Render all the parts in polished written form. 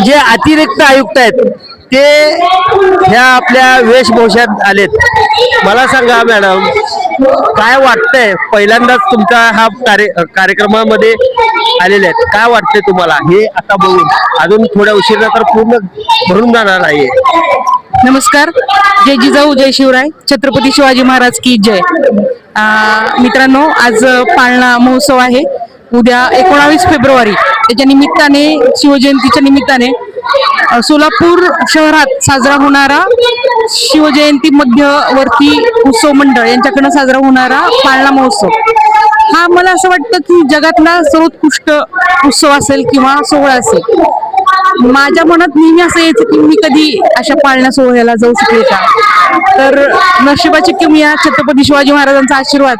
जे अतिरिक्त आयुक्त आहेत ते ह्या आपल्या वेशभूषात आलेत. मला सांगा मॅडम, काय वाटतंय? पहिल्यांदाच तुमचा हा कार्यक्रमामध्ये आलेले आहेत, काय वाटतंय तुम्हाला हे आता बघून? अजून थोड्या उशिरा तर पूर्ण भरून जाणार आहे. नमस्कार, जय जिजाऊ जय शिवराय, छत्रपती शिवाजी महाराज की जय. मित्रांनो, आज पाळणा महोत्सव आहे. उद्या 19 फेब्रुवारी त्याच्या निमित्ताने, शिवजयंतीच्या निमित्ताने सोलापूर शहरात साजरा होणारा शिवजयंती मध्यवर्ती उत्सव मंडळ यांच्याकडनं साजरा होणारा पाळणा महोत्सव हा मला असं वाटतं की जगातला सर्वोत्कृष्ट उत्सव असेल किंवा सोहळा असेल. माझ्या मनात नेहमी असं यायचं की मी कधी अशा पाळणा सोहळ्याला जाऊ शकेल का. तर नशिबाची किमया छत्रपती शिवाजी महाराजांचा आशीर्वाद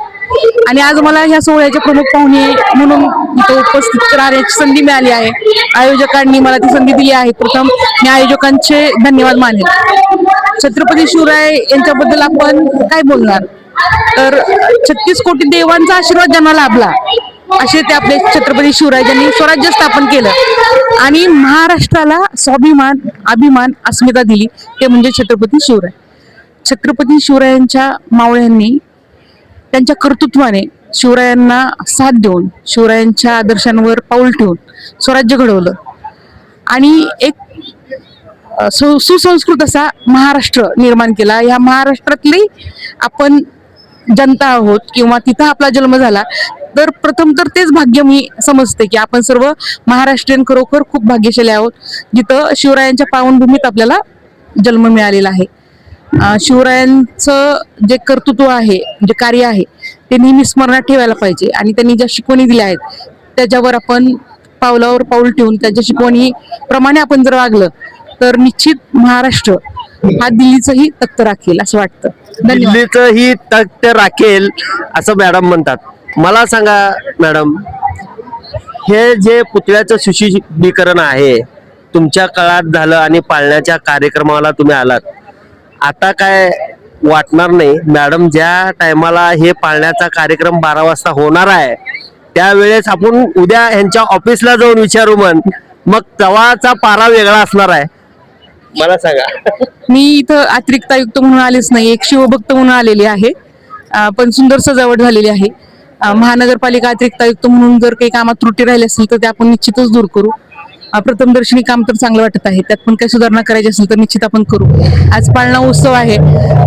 आणि आज मला ह्या सोहळ्याचे प्रमुख पाहुणे म्हणून इथं उपस्थित राहण्याची संधी मिळाली आहे. आयोजकांनी मला ती संधी दिली आहे. प्रथम मी आयोजकांचे धन्यवाद मानेल. छत्रपती शिवराय यांच्याबद्दल आपण काय बोलणार, तर 36 कोटी देवांचा आशीर्वाद ज्यांना लाभला असे ते आपले छत्रपती शिवराय, ज्यांनी स्वराज्य स्थापन केलं आणि महाराष्ट्राला स्वाभिमान, अभिमान, अस्मिता दिली, ते म्हणजे छत्रपती शिवराय. छत्रपती शिवरायांच्या मावळ्यांनी त्यांच्या कर्तृत्वाने शिवरायांना साथ देऊन, शिवरायांच्या आदर्शांवर पाऊल ठेवून स्वराज्य घडवलं आणि एक सुसंस्कृत असा महाराष्ट्र निर्माण केला. या महाराष्ट्रातली आपण जनता आहोत किंवा तिथं आपला जन्म झाला, तर प्रथम तर तेच भाग्य मी समजते की आपण सर्व महाराष्ट्रीयन खरोखर खूप भाग्यशाली आहोत, जिथं शिवरायांच्या पावनभूमीत आपल्याला जन्म मिळालेला आहे. शिवरायांचं जे कर्तृत्व आहे, जे कार्य आहे, ते नेहमी स्मरणात ठेवायला पाहिजे आणि त्यांनी ज्या शिकवणी दिल्या आहेत त्याच्यावर आपण पावलावर पाऊल ठेवून त्यांच्या शिकवणी प्रमाणे आपण जर वागलं तर निश्चित महाराष्ट्र हा दिल्लीचंही तख्त राखेल असं वाटतं. दिल्लीचंही तख्त राखेल असं मॅडम म्हणतात. मला सांगा मॅडम, हे जे पुतळ्याचं सुशोभीकरण आहे तुमच्या काळात झालं आणि पाळण्याच्या कार्यक्रमाला तुम्ही आलात, आता काय वाटणार नाही मॅडम? ज्या टायमाला हे पाळण्याचा कार्यक्रम 12 वाजता होणार आहे त्यावेळेस आपण उद्या ह्यांच्या ऑफिसला जाऊन विचारू मग तेव्हाचा पारा वेगळा असणार आहे. मला सांगा. मी इथं अतिरिक्त आयुक्त म्हणून आलेच नाही, एक शिवभक्त म्हणून आलेली आहे, पण सुंदर सजावट झालेली आहे. महानगरपालिका अतिरिक्त आयुक्त म्हणून जर काही कामात त्रुटी राहिली असेल तर ते आपण निश्चितच दूर करू. प्रथमदर्शनी काम तर चांगलं वाटत आहे, त्यात पण काही सुधारणा करायची असेल तर निश्चित आपण करू. आज पाळणा उत्सव आहे,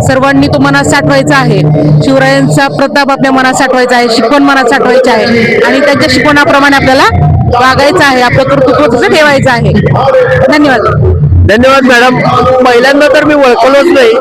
सर्वांनी तो मनात साठवायचा आहे. शिवरायांचा प्रताप आपल्या मनात साठवायचा आहे, शिकवण मनात साठवायची आहे आणि त्यांच्या शिकवणाप्रमाणे आपल्याला वागायचं आहे, आपलं कर्तृत्व तसं ठेवायचं आहे. धन्यवाद. धन्यवाद मॅडम. पहिल्यांदा तर मी ओळखलोच नाही.